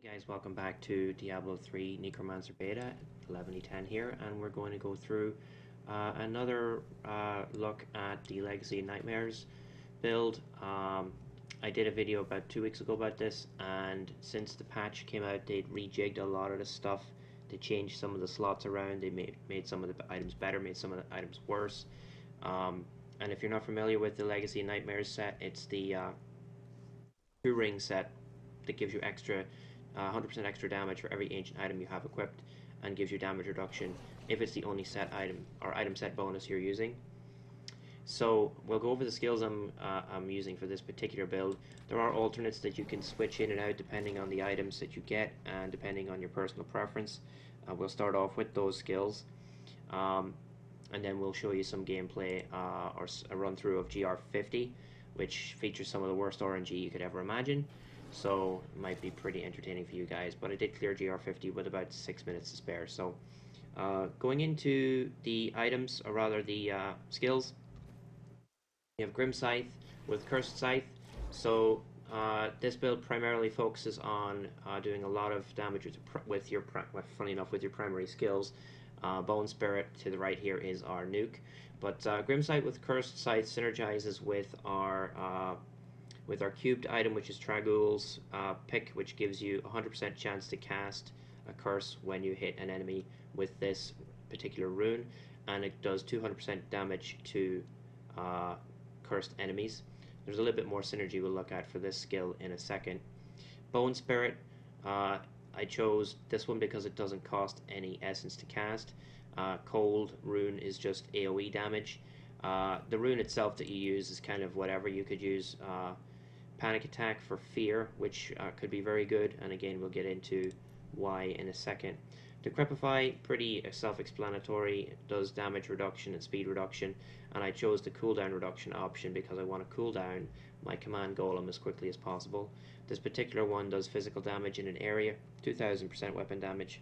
Hey guys, welcome back to Diablo 3 Necromancer Beta, EleventyTen here, and we're going to go through another look at the Legacy Nightmares build. I did a video about 2 weeks ago about this, and since the patch came out, they'd rejigged a lot of the stuff. They changed some of the slots around, they made some of the items better, made some of the items worse. And if you're not familiar with the Legacy Nightmares set, it's the 2-ring set that gives you 100% extra damage for every ancient item you have equipped, and gives you damage reduction if it's the only set item or item set bonus you're using. So we'll go over the skills I'm using for this particular build. There are alternates that you can switch in and out depending on the items that you get and depending on your personal preference. We'll start off with those skills, and then we'll show you some gameplay or a run through of GR50, which features some of the worst RNG you could ever imagine. So it might be pretty entertaining for you guys, but I did clear GR50 with about 6 minutes to spare. So going into the items, or rather the skills, you have Grim Scythe with Cursed Scythe. So this build primarily focuses on doing a lot of damage with your funny enough, with your primary skills. Bone Spirit to the right here is our nuke, but Grim Scythe with Cursed Scythe synergizes with our cubed item, which is Tragoul's pick, which gives you a 100% chance to cast a curse when you hit an enemy with this particular rune, and it does 200% damage to cursed enemies. There's a little bit more synergy we'll look at for this skill in a second. Bone Spirit, I chose this one because it doesn't cost any essence to cast. Cold rune is just AoE damage. The rune itself that you use is kind of whatever. You could use Panic Attack for fear, which could be very good, and again we'll get into why in a second. Decrepify, pretty self-explanatory. It does damage reduction and speed reduction, and I chose the cooldown reduction option because I want to cool down my command golem as quickly as possible. This particular one does physical damage in an area, 2000% weapon damage,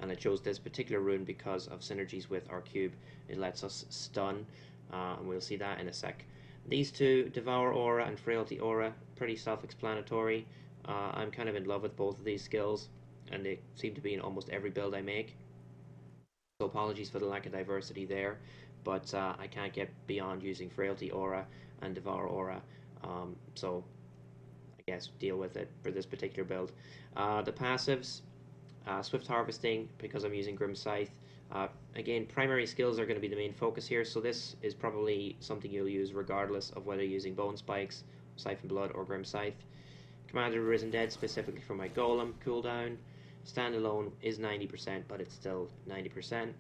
and I chose this particular rune because of synergies with our cube. It lets us stun, and we'll see that in a sec. These two, Devour Aura and Frailty Aura, pretty self-explanatory. I'm kind of in love with both of these skills, and they seem to be in almost every build I make. So apologies for the lack of diversity there, but I can't get beyond using Frailty Aura and Devour Aura, so I guess deal with it for this particular build. The passives, Swift Harvesting, because I'm using Grim Scythe. Again, primary skills are going to be the main focus here, so this is probably something you'll use regardless of whether you're using Bone Spikes, Siphon Blood, or Grim Scythe. Commander of Risen Dead, specifically for my Golem cooldown. Standalone is 90%, but it's still 90%.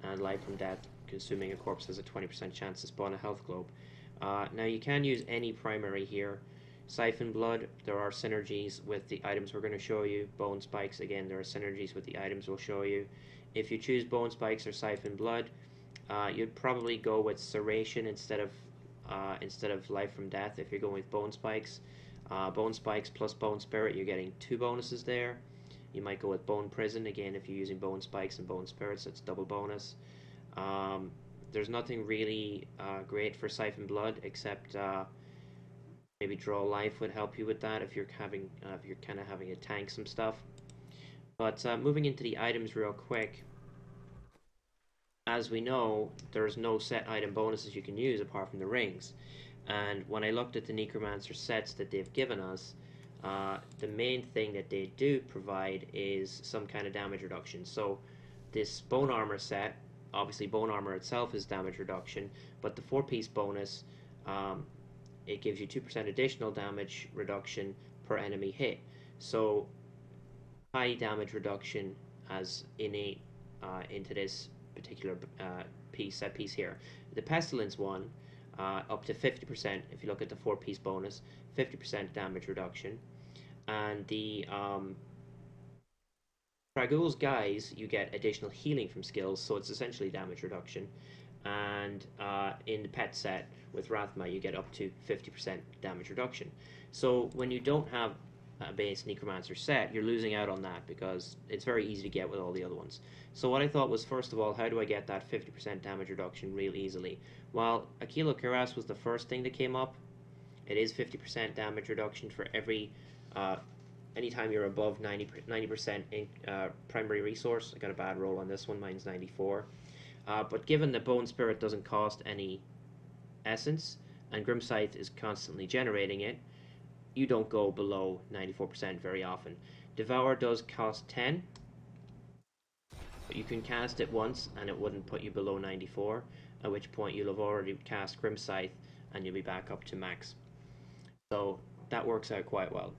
And Life from Death, consuming a corpse has a 20% chance to spawn a health globe. Now you can use any primary here. Siphon Blood, there are synergies with the items we're going to show you. Bone Spikes, again, there are synergies with the items we'll show you. If you choose Bone Spikes or Siphon Blood, you'd probably go with Serration instead of Life from Death if you're going with Bone Spikes. Bone Spikes plus Bone Spirit, you're getting 2 bonuses there. You might go with Bone Prison, again, if you're using Bone Spikes and Bone Spirits, it's double bonus. There's nothing really great for Siphon Blood except maybe Draw Life would help you with that if you're kind of having to tank some stuff. But moving into the items real quick, as we know, there's no set item bonuses you can use apart from the rings. And when I looked at the Necromancer sets that they've given us, the main thing that they do provide is some kind of damage reduction. So this Bone Armor set, obviously Bone Armor itself is damage reduction, but the 4-piece bonus, it gives you 2% additional damage reduction per enemy hit. So high damage reduction as innate into this particular set piece here. The Pestilence one, up to 50%, if you look at the 4-piece bonus, 50% damage reduction. And the Tragoul's Guise, you get additional healing from skills, so it's essentially damage reduction. And in the pet set with Rathma, you get up to 50% damage reduction. So when you don't have a base Necromancer set, you're losing out on that because it's very easy to get with all the other ones. So what I thought was, first of all, how do I get that 50% damage reduction real easily? Well, Aquilo Cuirass was the first thing that came up. It is 50% damage reduction for every anytime you're above 90% in primary resource. I got a bad roll on this one, mine's 94. But given that Bone Spirit doesn't cost any essence, and Grim Scythe is constantly generating it, you don't go below 94% very often. Devour does cost 10, but you can cast it once and it wouldn't put you below 94, at which point you'll have already cast Grim Scythe and you'll be back up to max. So that works out quite well.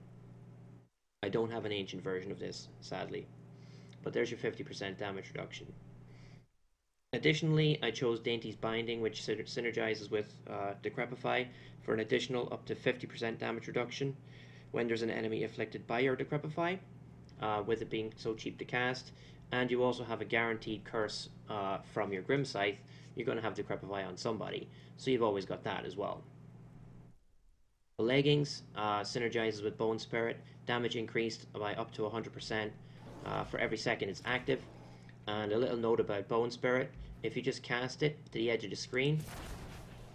I don't have an ancient version of this, sadly, but there's your 50% damage reduction. Additionally, I chose Dainty's Binding, which synergizes with Decrepify for an additional up to 50% damage reduction when there's an enemy afflicted by your Decrepify, with it being so cheap to cast. And you also have a guaranteed curse from your Grim Scythe. You're going to have Decrepify on somebody, so you've always got that as well. The Leggings synergizes with Bone Spirit, damage increased by up to 100% for every second it's active. And a little note about Bone Spirit: if you just cast it to the edge of the screen,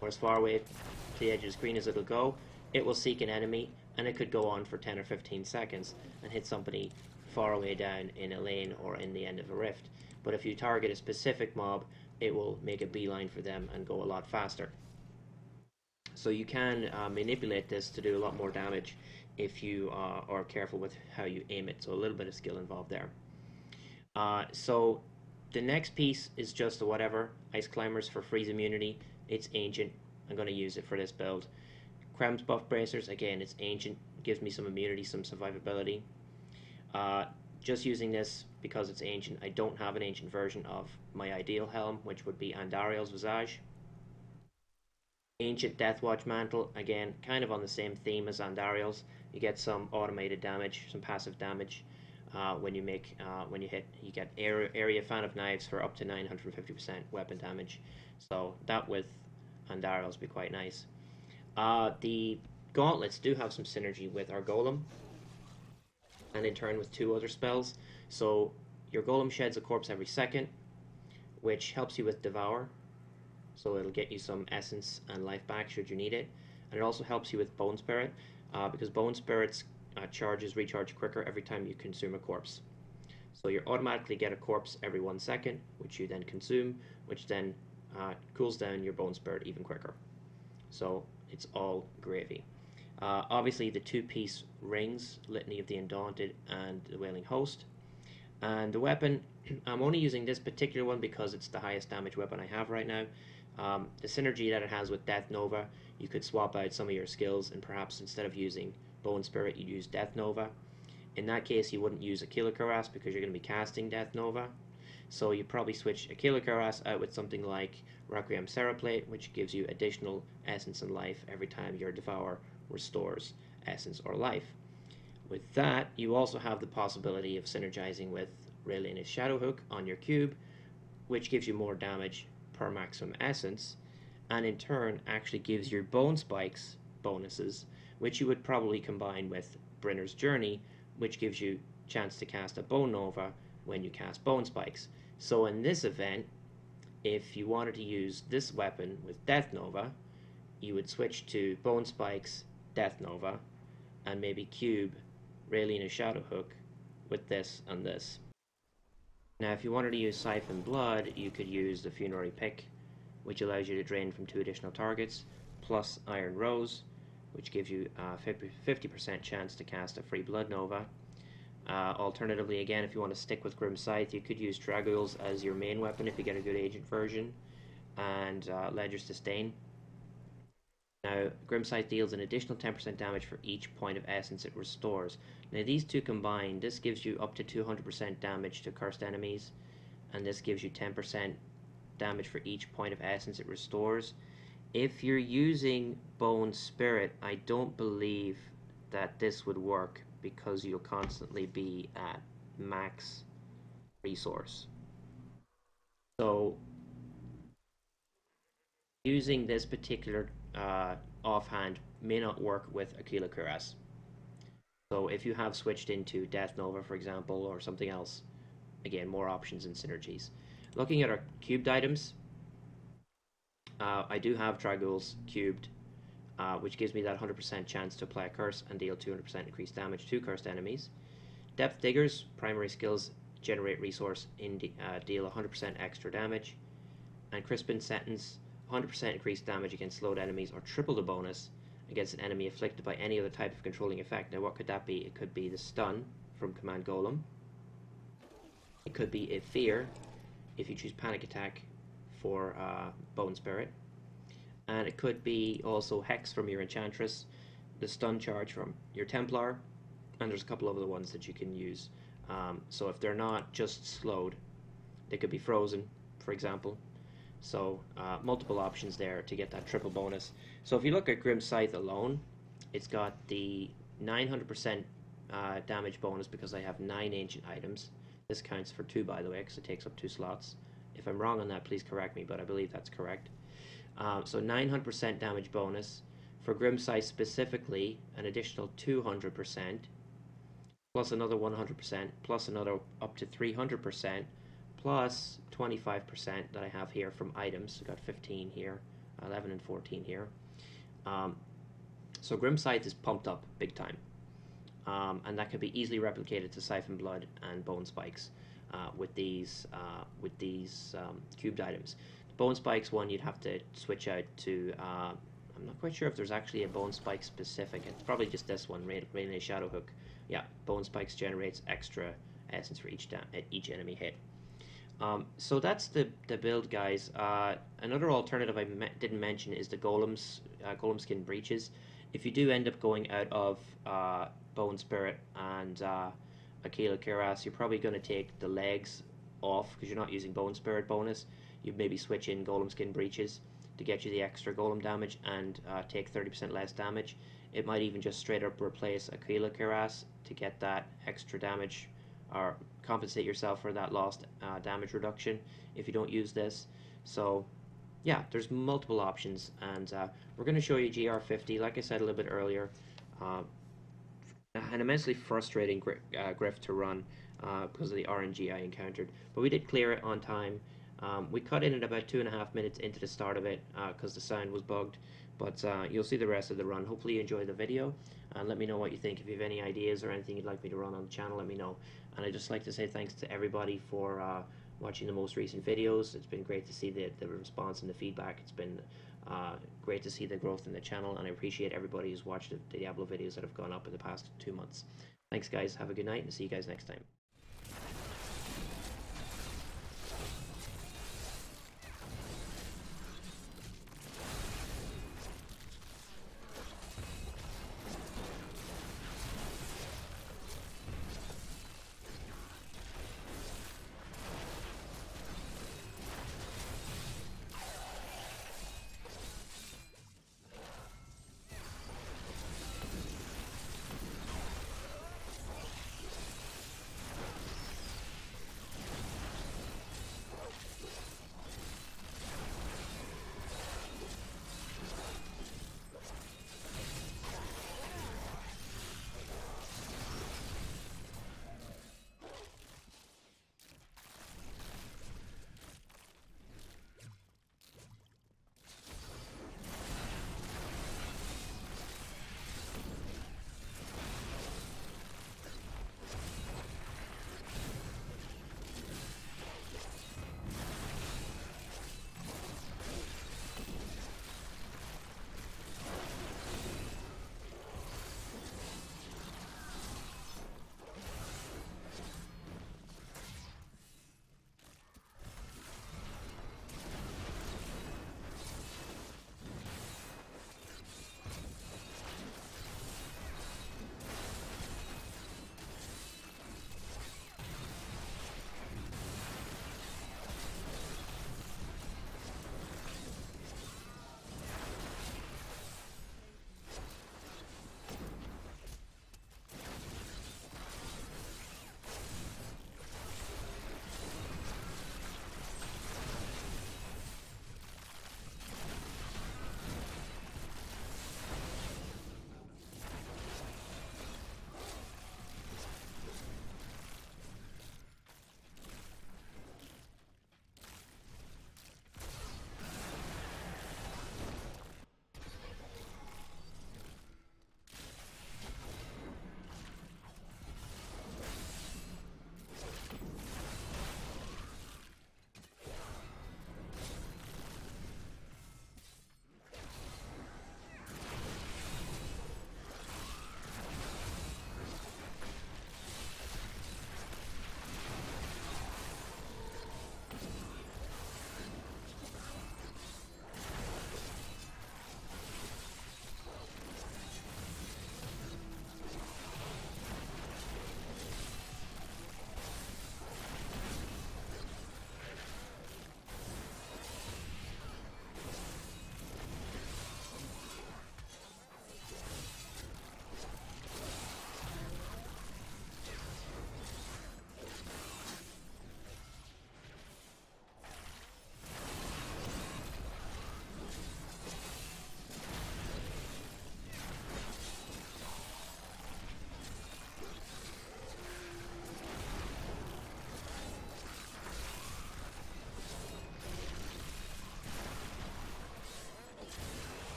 or as far away to the edge of the screen as it'll go, it will seek an enemy, and it could go on for 10 or 15 seconds and hit somebody far away down in a lane or in the end of a rift. But if you target a specific mob, it will make a beeline for them and go a lot faster. So you can manipulate this to do a lot more damage if you are careful with how you aim it. So a little bit of skill involved there. So the next piece is just a whatever. Ice Climbers for freeze immunity. It's ancient. I'm going to use it for this build. Krem's Buff Bracers, again, it's ancient. Gives me some immunity, some survivability. Just using this because it's ancient. I don't have an ancient version of my ideal helm, which would be Andariel's Visage. Ancient Deathwatch Mantle, again, kind of on the same theme as Andariel's. You get some automated damage, some passive damage. When you hit, you get area Fan of Knives for up to 950% weapon damage. So that with Andariel's be quite nice. The gauntlets do have some synergy with our Golem, and in turn with two other spells. So your Golem sheds a corpse every second, which helps you with Devour. So it'll get you some essence and life back should you need it. And it also helps you with Bone Spirit, because Bone Spirit's charges recharge quicker every time you consume a corpse. So you automatically get a corpse every 1 second, which you then consume, which then cools down your Bone Spirit even quicker. So it's all gravy. Obviously the two-piece rings, Litany of the Undaunted and the Wailing Host. And the weapon, I'm only using this particular one because it's the highest damage weapon I have right now. The synergy that it has with Death Nova, you could swap out some of your skills and perhaps instead of using Bone Spirit, you'd use Death Nova. In that case, you wouldn't use Aquila Cuirass because you're going to be casting Death Nova. So you probably switch Aquila Cuirass out with something like Requiem Seraplate, which gives you additional essence and life every time your Devour restores essence or life. With that, you also have the possibility of synergizing with Raylena's Shadowhook on your cube, which gives you more damage per maximum essence, and in turn actually gives your Bone Spikes bonuses, which you would probably combine with Brenner's Journey, which gives you a chance to cast a Bone Nova when you cast Bone Spikes. So in this event, if you wanted to use this weapon with Death Nova, you would switch to Bone Spikes, Death Nova, and maybe cube Raylena's Shadowhook with this and this. Now if you wanted to use Siphon Blood, you could use the Funerary Pick, which allows you to drain from 2 additional targets, plus Iron Rose, which gives you a 50% chance to cast a free Blood Nova. Alternatively, again, if you want to stick with Grim Scythe, you could use Dragoils as your main weapon if you get a good agent version, and Ledger's Disdain. Now, Grim Scythe deals an additional 10% damage for each point of essence it restores. Now, these two combined, this gives you up to 200% damage to cursed enemies, and this gives you 10% damage for each point of essence it restores. If you're using Bone Spirit, I don't believe that this would work because you'll constantly be at max resource. So using this particular offhand may not work with Aquila Cuirass. So if you have switched into Death Nova, for example, or something else, again, more options and synergies. Looking at our cubed items, I do have Dragoils cubed. which gives me that 100% chance to apply a curse and deal 200% increased damage to cursed enemies. Depth Diggers, primary skills, generate resource, deal 100% extra damage. And Crispin Sentence, 100% increased damage against slowed enemies, or triple the bonus against an enemy afflicted by any other type of controlling effect. Now what could that be? It could be the stun from Command Golem. It could be a fear if you choose Panic Attack for Bone Spirit. And it could be also Hex from your Enchantress, the stun charge from your Templar, and there's a couple of other ones that you can use. So if they're not just slowed, they could be frozen, for example. So multiple options there to get that triple bonus. So if you look at Grim Scythe alone, it's got the 900% damage bonus because I have 9 ancient items. This counts for 2, by the way, because it takes up 2 slots. If I'm wrong on that, please correct me, but I believe that's correct. So 900% damage bonus. For Grim Scythe specifically, an additional 200%, plus another 100%, plus another up to 300%, plus 25% that I have here from items. I've got 15 here, 11 and 14 here. So Grim Scythe is pumped up big time. And that could be easily replicated to Siphon Blood and Bone Spikes with these cubed items. The Bone Spikes one you'd have to switch out to, I'm not quite sure if there's actually a Bone Spike specific. It's probably just this one, Rainy Shadow Hook. Yeah, Bone Spikes generates extra essence for each enemy hit. So that's the build, guys. Another alternative I didn't mention is the Golem Skin Breeches. If you do end up going out of Bone Spirit and Aquila Cuirass, you're probably going to take the legs off because you're not using Bone Spirit bonus. You'd maybe switch in Golem Skin Breeches to get you the extra golem damage and take 30% less damage. It might even just straight up replace Aquila Cuirass to get that extra damage or compensate yourself for that lost damage reduction if you don't use this. So yeah, there's multiple options, and we're going to show you GR50, like I said a little bit earlier. An immensely frustrating grift to run because of the RNG I encountered, but we did clear it on time. We cut in at about 2.5 minutes into the start of it because the sound was bugged, but you'll see the rest of the run. Hopefully you enjoy the video, and let me know what you think. If you have any ideas or anything you'd like me to run on the channel, let me know. And I'd just like to say thanks to everybody for watching the most recent videos. It's been great to see the response and the feedback. It's been great to see the growth in the channel, and I appreciate everybody who's watched the Diablo videos that have gone up in the past 2 months. Thanks guys, have a good night, and see you guys next time.